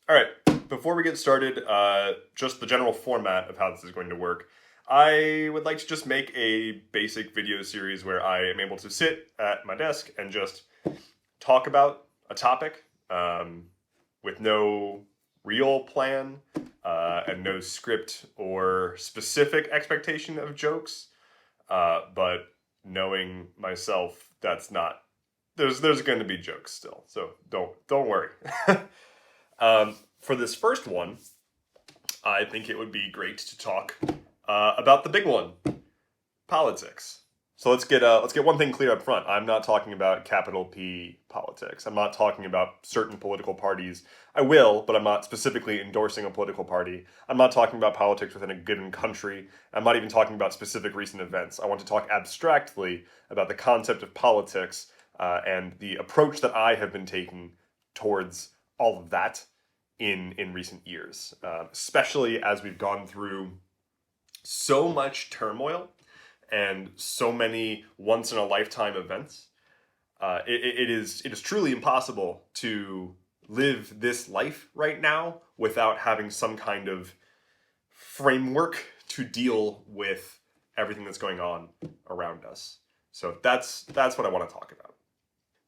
All right, before we get started, just the general format of how this is going to work. I would like to just make a basic video series where I am able to sit at my desk and just talk about a topic with no real plan and no script or specific expectation of jokes, but knowing myself, that's not there's going to be jokes still, so don't worry. For this first one, I think it would be great to talk about the big one, politics. So let's get one thing clear up front. I'm not talking about capital P politics. I'm not talking about certain political parties. I will, but I'm not specifically endorsing a political party. I'm not talking about politics within a given country. I'm not even talking about specific recent events. I want to talk abstractly about the concept of politics and the approach that I have been taking towards all of that in recent years, especially as we've gone through so much turmoil and so many once in a lifetime events. It is truly impossible to live this life right now without having some kind of framework to deal with everything that's going on around us. So that's what I want to talk about.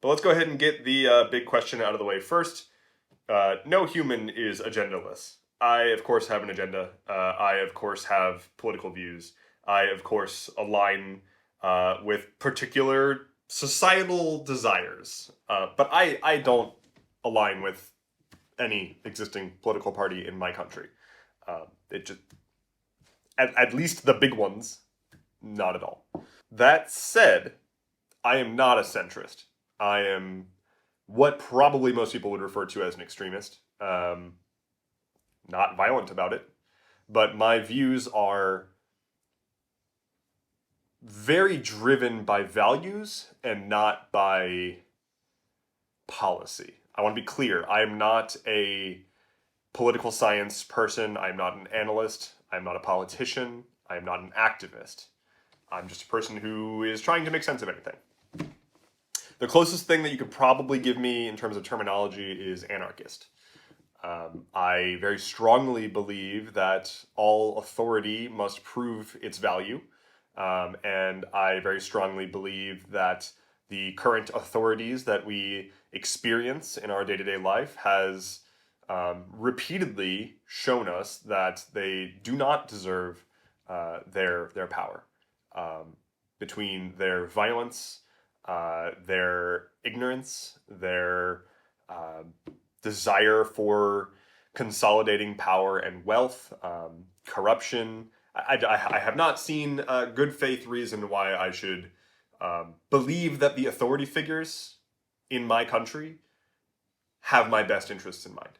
But let's go ahead and get the big question out of the way first. No human is agendaless. I, of course, have an agenda. I, of course, have political views. I, of course, align with particular societal desires. But I don't align with any existing political party in my country. It just, at least the big ones, not at all. That said, I am not a centrist. I am what probably most people would refer to as an extremist. Not violent about it, but my views are very driven by values and not by policy. I want to be clear. I am not a political science person. I'm not an analyst. I'm not a politician. I am not an activist. I'm just a person who is trying to make sense of anything. The closest thing that you could probably give me in terms of terminology is anarchist. I very strongly believe that all authority must prove its value, and I very strongly believe that the current authorities that we experience in our day-to-day life has repeatedly shown us that they do not deserve their power. Between their violence, their ignorance, their desire for consolidating power and wealth, corruption. I have not seen a good faith reason why I should believe that the authority figures in my country have my best interests in mind.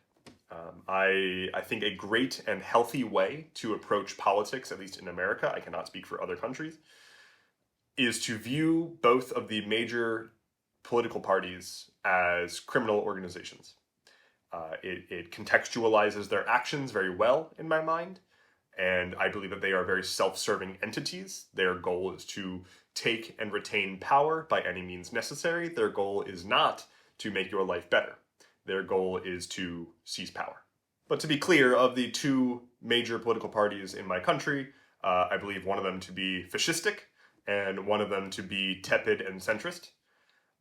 I think a great and healthy way to approach politics, at least in America, I cannot speak for other countries, is to view both of the major political parties as criminal organizations. It contextualizes their actions very well in my mind, and I believe that they are very self-serving entities. Their goal is to take and retain power by any means necessary. Their goal is not to make your life better. Their goal is to seize power. But to be clear, of the two major political parties in my country, I believe one of them to be fascistic and one of them to be tepid and centrist.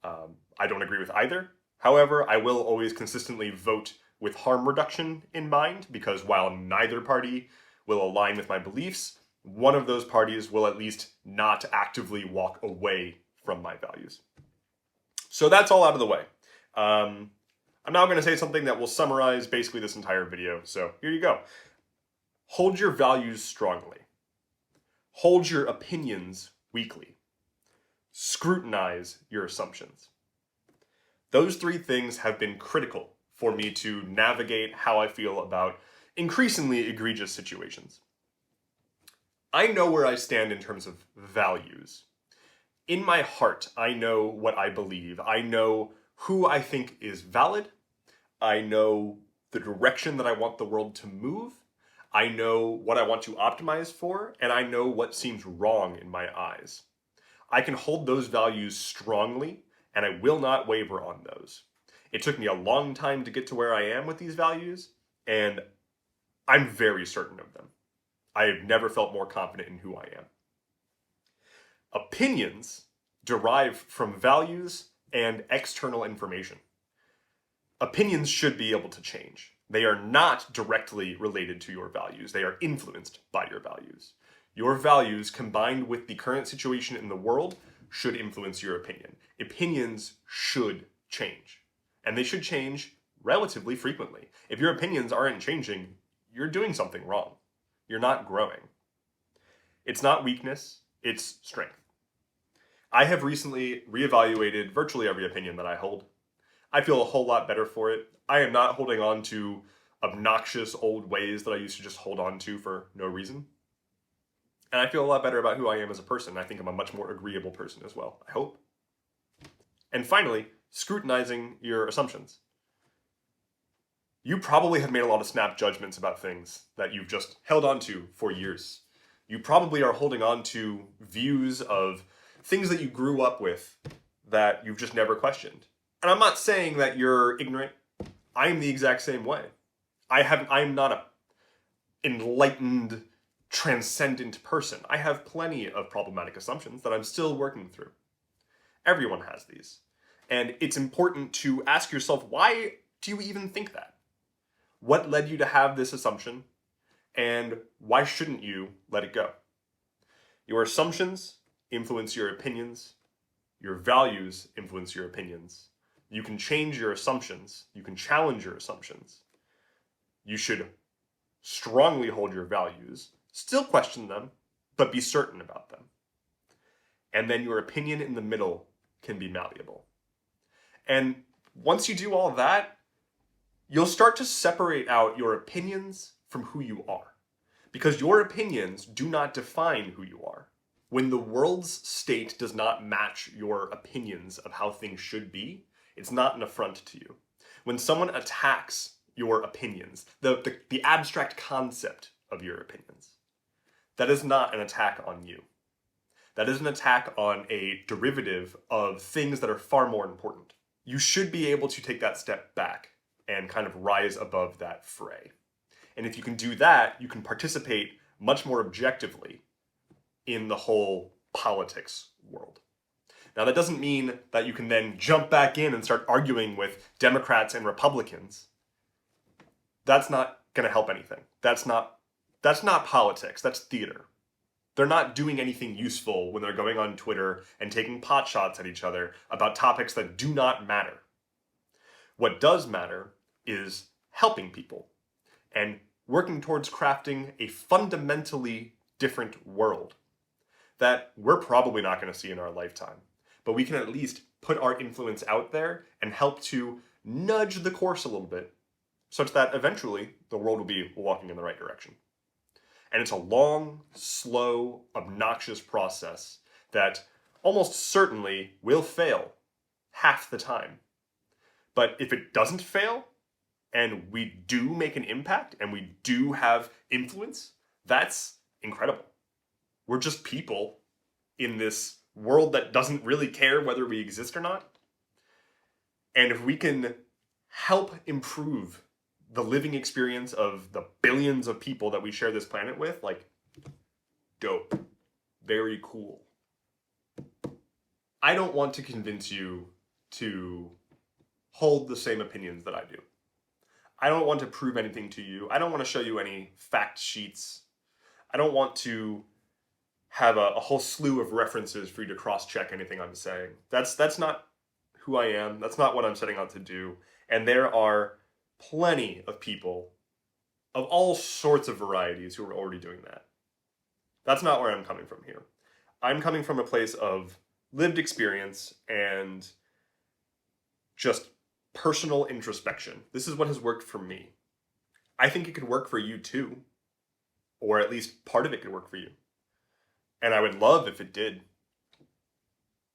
I don't agree with either. However, I will always consistently vote with harm reduction in mind, because while neither party will align with my beliefs, one of those parties will at least not actively walk away from my values. So that's all out of the way. I'm now going to say something that will summarize basically this entire video. So here you go. Hold your values strongly. Hold your opinions weakly. Scrutinize your assumptions. Those three things have been critical for me to navigate how I feel about increasingly egregious situations. I know where I stand in terms of values. In my heart, I know what I believe. I know who I think is valid. I know the direction that I want the world to move. I know what I want to optimize for, and I know what seems wrong in my eyes. I can hold those values strongly, and I will not waver on those. It took me a long time to get to where I am with these values, and I'm very certain of them. I have never felt more confident in who I am. Opinions derive from values and external information. Opinions should be able to change. They are not directly related to your values. They are influenced by your values. Your values, combined with the current situation in the world, should influence your opinion. Opinions should change. And they should change relatively frequently. If your opinions aren't changing, you're doing something wrong. You're not growing. It's not weakness, it's strength. I have recently reevaluated virtually every opinion that I hold. I feel a whole lot better for it. I am not holding on to obnoxious old ways that I used to just hold on to for no reason. And I feel a lot better about who I am as a person. I think I'm a much more agreeable person as well, I hope. And finally, scrutinizing your assumptions. You probably have made a lot of snap judgments about things that you've just held on to for years. You probably are holding on to views of things that you grew up with that you've just never questioned. And I'm not saying that you're ignorant. I am the exact same way. I'm not a enlightened, transcendent person. I have plenty of problematic assumptions that I'm still working through. Everyone has these. And it's important to ask yourself, why do you even think that? What led you to have this assumption? And why shouldn't you let it go? Your assumptions influence your opinions. Your values influence your opinions. You can change your assumptions. You can challenge your assumptions. You should strongly hold your values, still question them, but be certain about them. And then your opinion in the middle can be malleable. And once you do all that, you'll start to separate out your opinions from who you are. Because your opinions do not define who you are. When the world's state does not match your opinions of how things should be, it's not an affront to you. When someone attacks your opinions, the abstract concept of your opinions, that is not an attack on you. That is an attack on a derivative of things that are far more important. You should be able to take that step back and kind of rise above that fray. And if you can do that, you can participate much more objectively in the whole politics world. Now, that doesn't mean that you can then jump back in and start arguing with Democrats and Republicans. That's not going to help anything. That's not politics. That's theater. They're not doing anything useful when they're going on Twitter and taking pot shots at each other about topics that do not matter. What does matter is helping people and working towards crafting a fundamentally different world that we're probably not going to see in our lifetime. But we can at least put our influence out there and help to nudge the course a little bit such that eventually the world will be walking in the right direction. And it's a long, slow, obnoxious process that almost certainly will fail half the time. But if it doesn't fail, and we do make an impact, and we do have influence, that's incredible. We're just people in this world that doesn't really care whether we exist or not. And if we can help improve the living experience of the billions of people that we share this planet with, like, dope. Very cool. I don't want to convince you to hold the same opinions that I do. I don't want to prove anything to you. I don't want to show you any fact sheets. I don't want to have a whole slew of references for you to cross-check anything I'm saying. That's not who I am. That's not what I'm setting out to do. And there are plenty of people of all sorts of varieties who are already doing that. That's not where I'm coming from here. I'm coming from a place of lived experience and just personal introspection. This is what has worked for me. I think it could work for you too. Or at least part of it could work for you. And I would love if it did.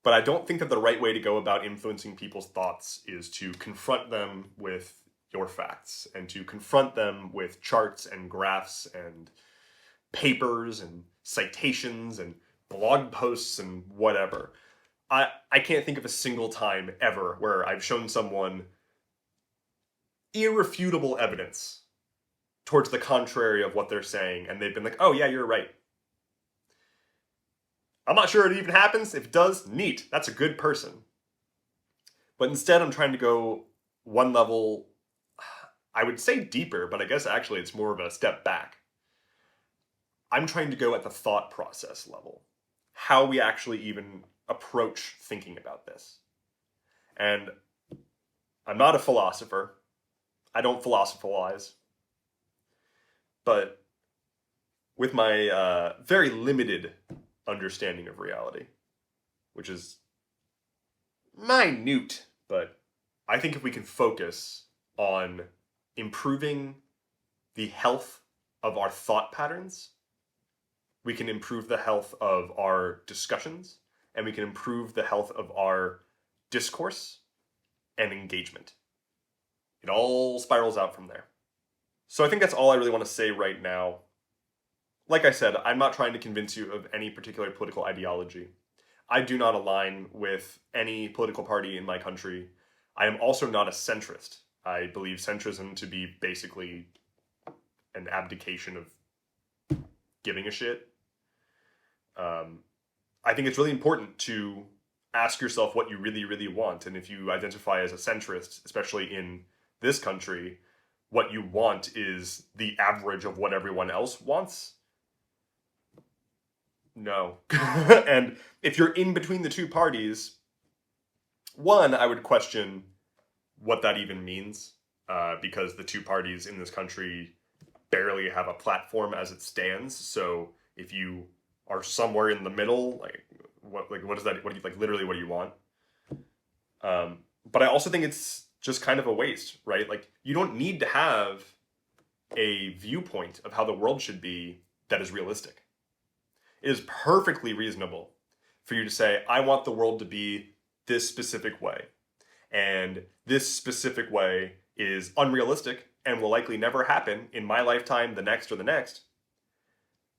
But I don't think that the right way to go about influencing people's thoughts is to confront them with your facts and to confront them with charts and graphs and papers and citations and blog posts and whatever. I can't think of a single time ever where I've shown someone irrefutable evidence towards the contrary of what they're saying, and they've been like, oh yeah, you're right. I'm not sure it even happens. If it does, neat. That's a good person. But instead, I'm trying to go one level, I would say deeper, but I guess actually it's more of a step back. I'm trying to go at the thought process level, how we actually even approach thinking about this. And I'm not a philosopher. I don't philosophize. But with my very limited understanding of reality, which is minute, but I think if we can focus on improving the health of our thought patterns, we can improve the health of our discussions, and we can improve the health of our discourse and engagement. It all spirals out from there. So I think that's all I really want to say right now. Like I said, I'm not trying to convince you of any particular political ideology. I do not align with any political party in my country. I am also not a centrist. I believe centrism to be basically an abdication of giving a shit. I think it's really important to ask yourself what you really, really want. And if you identify as a centrist, especially in this country, what you want is the average of what everyone else wants. No. And if you're in between the two parties, one, I would question what that even means, because the two parties in this country barely have a platform as it stands. So if you are somewhere in the middle, what is that? What do you like? Literally, what do you want? But I also think it's just kind of a waste, right? Like, you don't need to have a viewpoint of how the world should be that is realistic. It is perfectly reasonable for you to say, I want the world to be this specific way. And this specific way is unrealistic and will likely never happen in my lifetime, the next, or the next.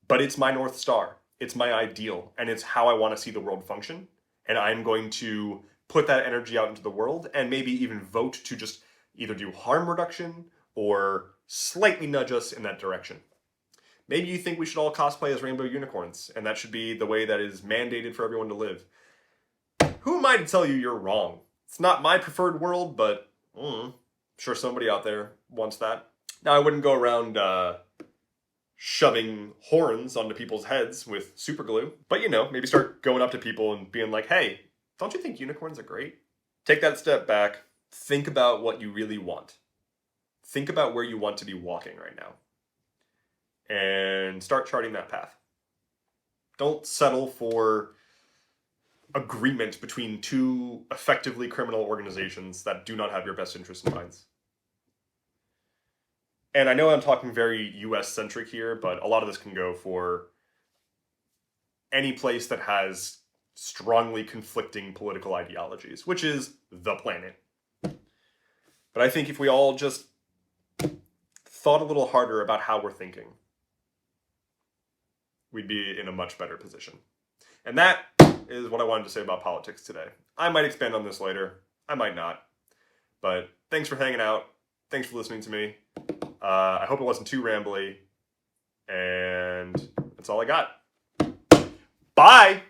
But it's my North Star. It's my ideal. And it's how I want to see the world function. And I'm going to put that energy out into the world and maybe even vote to just either do harm reduction or slightly nudge us in that direction. Maybe you think we should all cosplay as rainbow unicorns, and that should be the way that is mandated for everyone to live. Who am I to tell you you're wrong? It's not my preferred world, but I'm sure somebody out there wants that. Now, I wouldn't go around shoving horns onto people's heads with super glue, but maybe start going up to people and being like, hey, don't you think unicorns are great? Take that step back. Think about what you really want. Think about where you want to be walking right now. And start charting that path. Don't settle for agreement between two effectively criminal organizations that do not have your best interest in mind. And I know I'm talking very US-centric here, but a lot of this can go for any place that has strongly conflicting political ideologies, which is the planet. But I think if we all just thought a little harder about how we're thinking, we'd be in a much better position. And that is what I wanted to say about politics today. I might expand on this later. I might not. But thanks for hanging out. Thanks for listening to me. I hope it wasn't too rambly. And that's all I got. Bye!